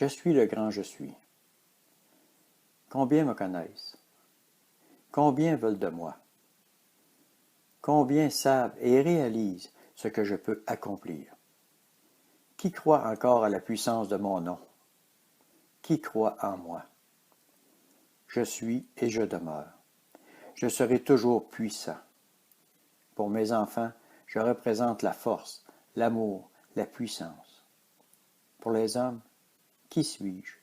Je suis le grand je suis. Combien me connaissent? Combien veulent de moi? Combien savent et réalisent ce que je peux accomplir? Qui croit encore à la puissance de mon nom? Qui croit en moi? Je suis et je demeure. Je serai toujours puissant. Pour mes enfants, je représente la force, l'amour, la puissance. Pour les hommes, qui suis-je?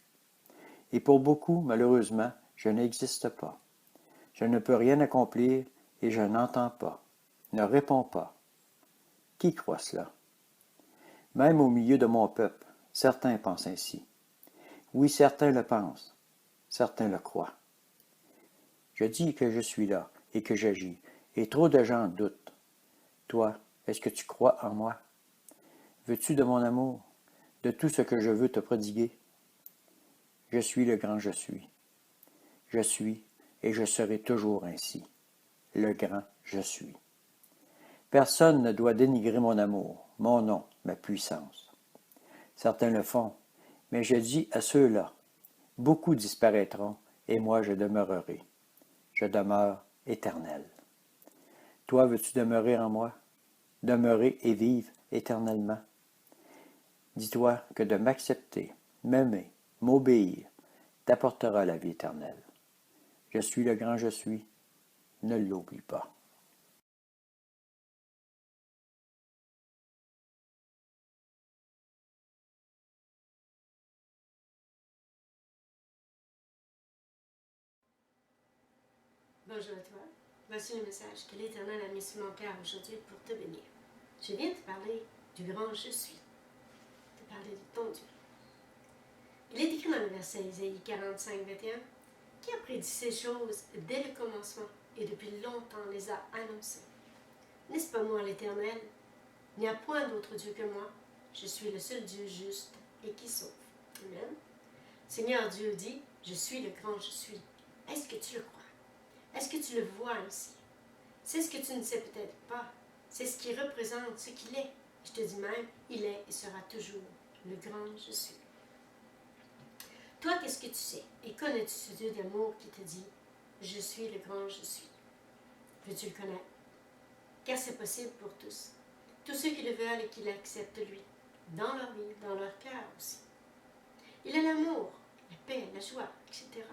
Et pour beaucoup, malheureusement, je n'existe pas. Je ne peux rien accomplir et je n'entends pas, ne réponds pas. Qui croit cela? Même au milieu de mon peuple, certains pensent ainsi. Oui, certains le pensent, certains le croient. Je dis que je suis là et que j'agis, et trop de gens doutent. Toi, est-ce que tu crois en moi? Veux-tu de mon amour, de tout ce que je veux te prodiguer? Je suis le grand je suis. Je suis et je serai toujours ainsi. Le grand je suis. Personne ne doit dénigrer mon amour, mon nom, ma puissance. Certains le font, mais je dis à ceux-là, beaucoup disparaîtront et moi je demeurerai. Je demeure éternel. Toi, veux-tu demeurer en moi? Demeurer et vivre éternellement? Dis-toi que de m'accepter, m'aimer, m'obéir, t'apportera la vie éternelle. Je suis le grand je suis, ne l'oublie pas. Bonjour à toi. Voici le message que l'Éternel a mis sur mon cœur aujourd'hui pour te bénir. Je viens te parler du grand je suis, te parler de ton Dieu. Il est écrit dans le verset Isaïe 45, 21, qui a prédit ces choses dès le commencement et depuis longtemps les a annoncées. N'est-ce pas moi l'Éternel? Il n'y a point d'autre Dieu que moi. Je suis le seul Dieu juste et qui sauve. Amen. Seigneur Dieu dit, je suis le grand je suis. Est-ce que tu le crois? Est-ce que tu le vois ainsi? C'est ce que tu ne sais peut-être pas. C'est ce qui représente ce qu'il est. Je te dis même, il est et sera toujours le grand je suis. Toi, qu'est-ce que tu sais? Et connais-tu ce Dieu d'amour qui te dit, je suis le grand je suis? Veux-tu le connaître? Car c'est possible pour tous. Tous ceux qui le veulent et qui l'acceptent lui, dans leur vie, dans leur cœur aussi. Il est l'amour, la paix, la joie, etc.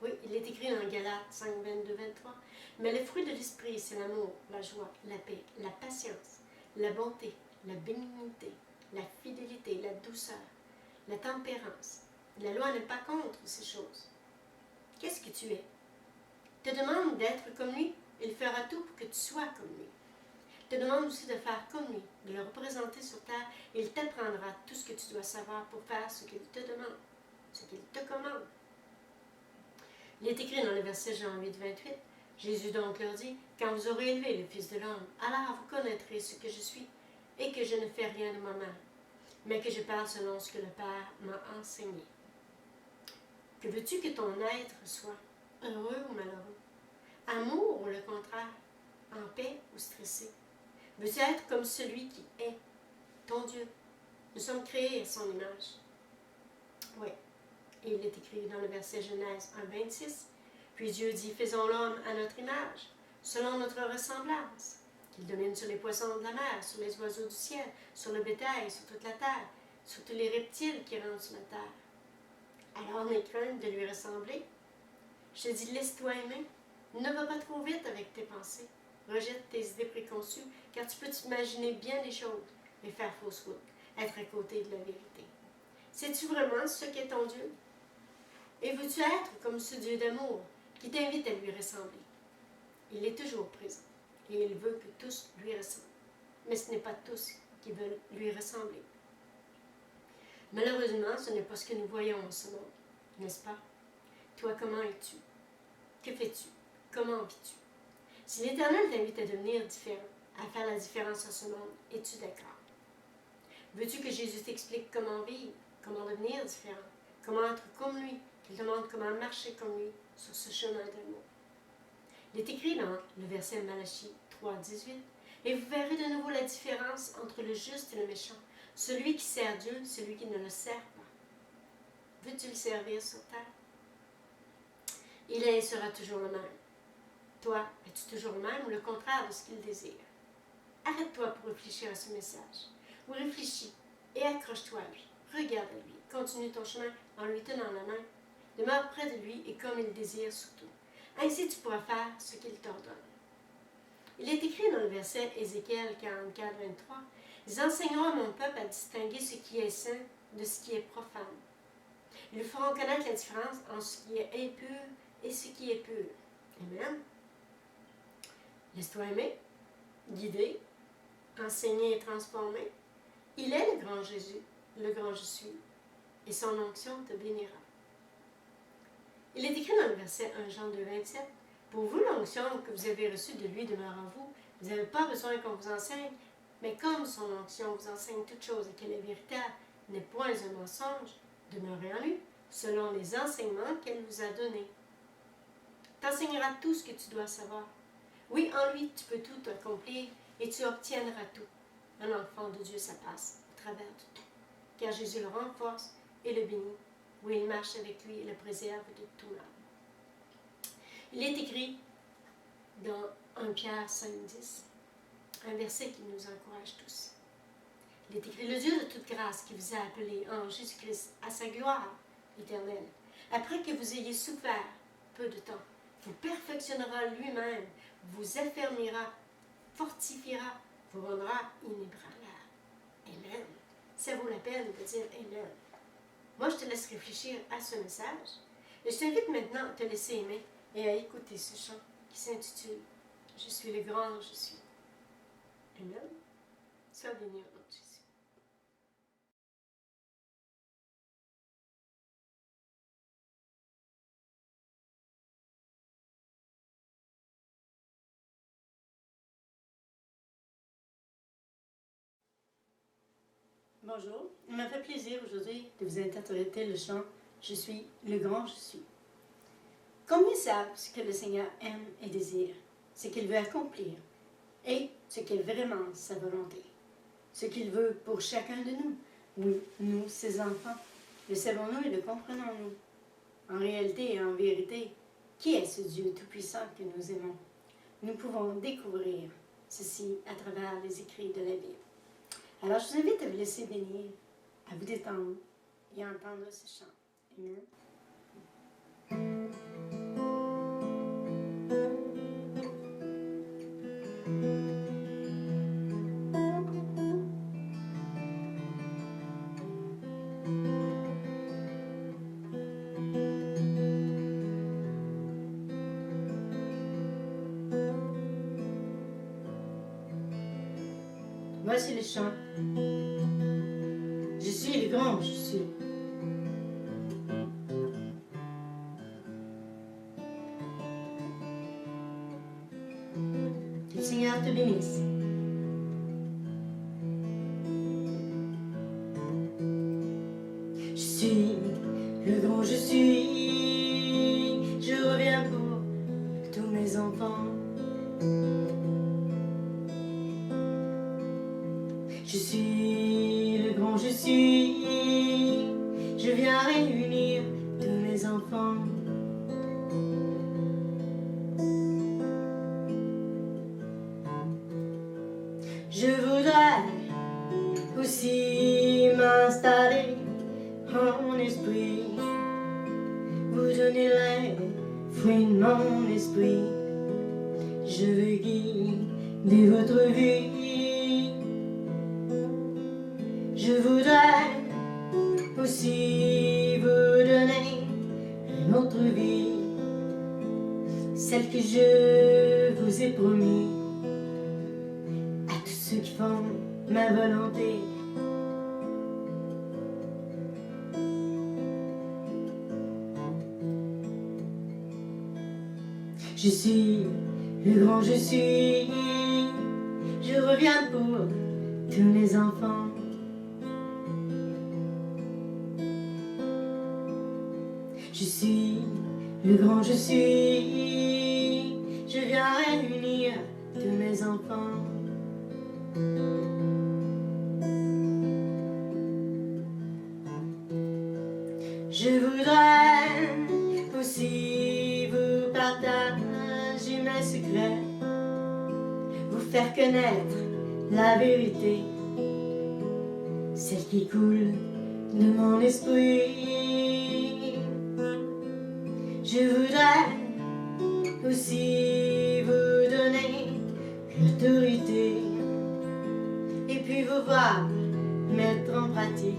Oui, il est écrit dans Galates 5, 22, 23. Mais le fruit de l'esprit, c'est l'amour, la joie, la paix, la patience, la bonté, la bénignité, la fidélité, la douceur, la tempérance. La loi n'est pas contre ces choses. Qu'est-ce que tu es? Te demande d'être comme lui, il fera tout pour que tu sois comme lui. Te demande aussi de faire comme lui, de le représenter sur terre, et il t'apprendra tout ce que tu dois savoir pour faire ce qu'il te demande, ce qu'il te commande. Il est écrit dans le verset Jean 8, 28, Jésus donc leur dit, quand vous aurez élevé le Fils de l'homme, alors vous connaîtrez ce que je suis, et que je ne fais rien de moi-même, mais que je parle selon ce que le Père m'a enseigné. Que veux-tu que ton être soit? Heureux ou malheureux? Amour ou le contraire? En paix ou stressé? Veux-tu être comme celui qui est, ton Dieu? Nous sommes créés à son image. Oui. Et il est écrit dans le verset Genèse 1, 26. Puis Dieu dit, faisons l'homme à notre image, selon notre ressemblance, qu'il domine sur les poissons de la mer, sur les oiseaux du ciel, sur le bétail, sur toute la terre, sur tous les reptiles qui rampent sur la terre. Alors n'aie crainte de lui ressembler. Je te dis, laisse-toi aimer. Ne va pas trop vite avec tes pensées. Rejette tes idées préconçues, car tu peux t'imaginer bien des choses et faire fausse route, être à côté de la vérité. Sais-tu vraiment ce qu'est ton Dieu? Et veux-tu être comme ce Dieu d'amour qui t'invite à lui ressembler? Il est toujours présent et il veut que tous lui ressemblent. Mais ce n'est pas tous qui veulent lui ressembler. Malheureusement, ce n'est pas ce que nous voyons en ce monde, n'est-ce pas? Toi, comment es-tu? Que fais-tu? Comment vis-tu? Si l'Éternel t'invite à devenir différent, à faire la différence en ce monde, es-tu d'accord? Veux-tu que Jésus t'explique comment vivre, comment devenir différent, comment être comme lui, qu'il te montre comment marcher comme lui sur ce chemin d'amour? Il est écrit dans le verset Malachie 3, 18, et vous verrez de nouveau la différence entre le juste et le méchant, celui qui sert Dieu, celui qui ne le sert pas. Veux-tu le servir sur terre? Il est et sera toujours le même. Toi, es-tu toujours le même ou le contraire de ce qu'il désire? Arrête-toi pour réfléchir à ce message. Ou réfléchis et accroche-toi à lui. Regarde à lui. Continue ton chemin en lui tenant la main. Demeure près de lui et comme il désire surtout. Ainsi tu pourras faire ce qu'il t'ordonne. Il est écrit dans le verset Ézéchiel 44, 23, « Ils enseigneront à mon peuple à distinguer ce qui est saint de ce qui est profane. Ils lui feront connaître la différence entre ce qui est impur et ce qui est pur. » Amen. Laisse-toi aimer, guider, enseigner et transformer. Il est le grand Jésus, le grand je suis, et son onction te bénira. Il est écrit dans le verset 1 Jean 2, 27, « Pour vous, l'onction que vous avez reçue de lui demeure en vous. Vous n'avez pas besoin qu'on vous enseigne, mais comme son onction vous enseigne toute chose et qu'elle est véritable, n'est point un mensonge, demeurez en lui, selon les enseignements qu'elle vous a donnés. T'enseigneras tout ce que tu dois savoir. Oui, en lui, tu peux tout accomplir et tu obtiendras tout. Un enfant de Dieu, ça passe à travers de tout. Car Jésus le renforce et le bénit. Oui, il marche avec lui et le préserve de tout mal. Il est écrit dans 1 Pierre 5, 10, un verset qui nous encourage tous. Il est écrit, « Le Dieu de toute grâce qui vous a appelés en Jésus-Christ à sa gloire éternelle, après que vous ayez souffert peu de temps, vous perfectionnera lui-même, vous affermira, fortifiera, vous rendra inébranlable. » Amen. Ça vaut la peine de dire Amen. Moi, je te laisse réfléchir à ce message. Et je t'invite maintenant à te laisser aimer et à écouter ce chant qui s'intitule « Je suis le grand, je suis ». Amen. Sois béni au nom de Jésus. Bonjour, il m'a fait plaisir aujourd'hui de vous interpréter le chant « Je suis le grand, je suis ». Combien savent ce que le Seigneur aime et désire, ce qu'il veut accomplir et ce qu'est vraiment sa volonté, ce qu'il veut pour chacun de nous, oui, nous, ses enfants. Le savons-nous et le comprenons-nous? En réalité et en vérité, qui est ce Dieu tout-puissant que nous aimons? Nous pouvons découvrir ceci à travers les écrits de la Bible. Alors, je vous invite à vous laisser bénir, à vous détendre et à entendre ce chant. Amen. Voici le chant. Je suis le grand, je suis. Que le Seigneur te bénisse. Je suis le grand, je suis. Je reviens pour tous mes enfants. Je suis le grand, je suis. Je viens réunir tous mes enfants. Je voudrais aussi m'installer en esprit, vous donner les fruits de mon esprit. Je veux guider votre vie. Je voudrais aussi vous donner une autre vie, celle que je vous ai promis, à tous ceux qui font ma volonté. Je suis le grand, je suis. Je reviens pour tous mes enfants. Je suis le grand, je suis. Je viens réunir tous mes enfants. Je secrets, vous faire connaître la vérité, celle qui coule de mon esprit. Je voudrais aussi vous donner l'autorité et puis vous voir mettre en pratique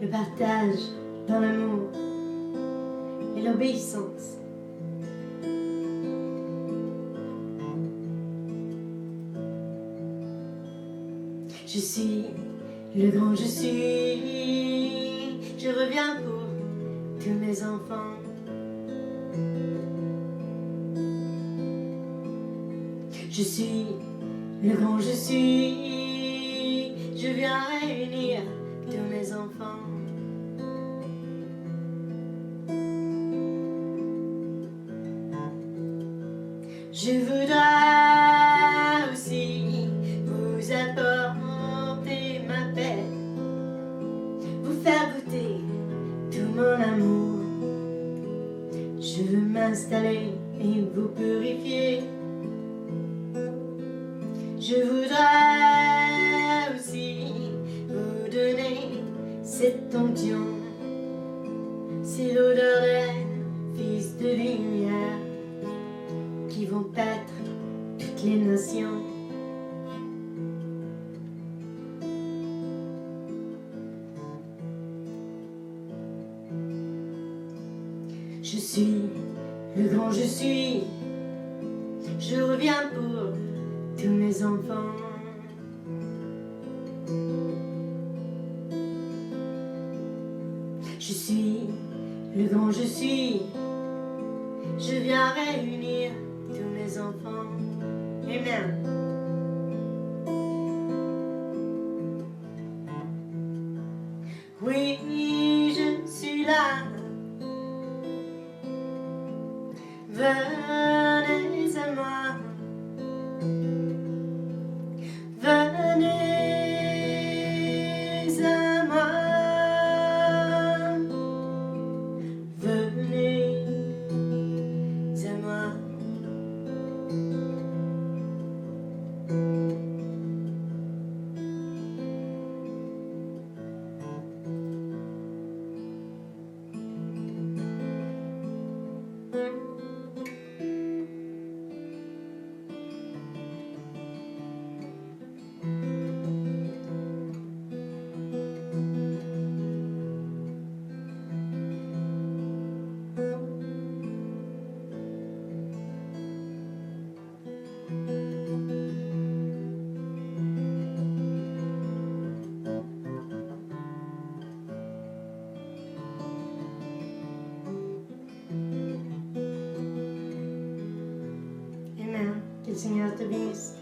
le partage dans l'amour et l'obéissance. Je suis le grand je suis, je reviens pour tous mes enfants. Je suis le grand je suis, je viens réunir tous mes enfants. Je voudrais aussi vous apporter ma paix, vous faire goûter tout mon amour. Je veux m'installer et vous purifier. Je voudrais aussi vous donner cette onction, c'est l'odeur des fils de lumière qui vont paître toutes les nations. Je suis le grand je suis, je reviens pour tous mes enfants. Je suis le grand je suis, je viens réunir tous mes enfants. Amen. Oui, je suis là. Venez à moi. Venez à moi. Venez à moi. Amen. Que le Seigneur te bénisse.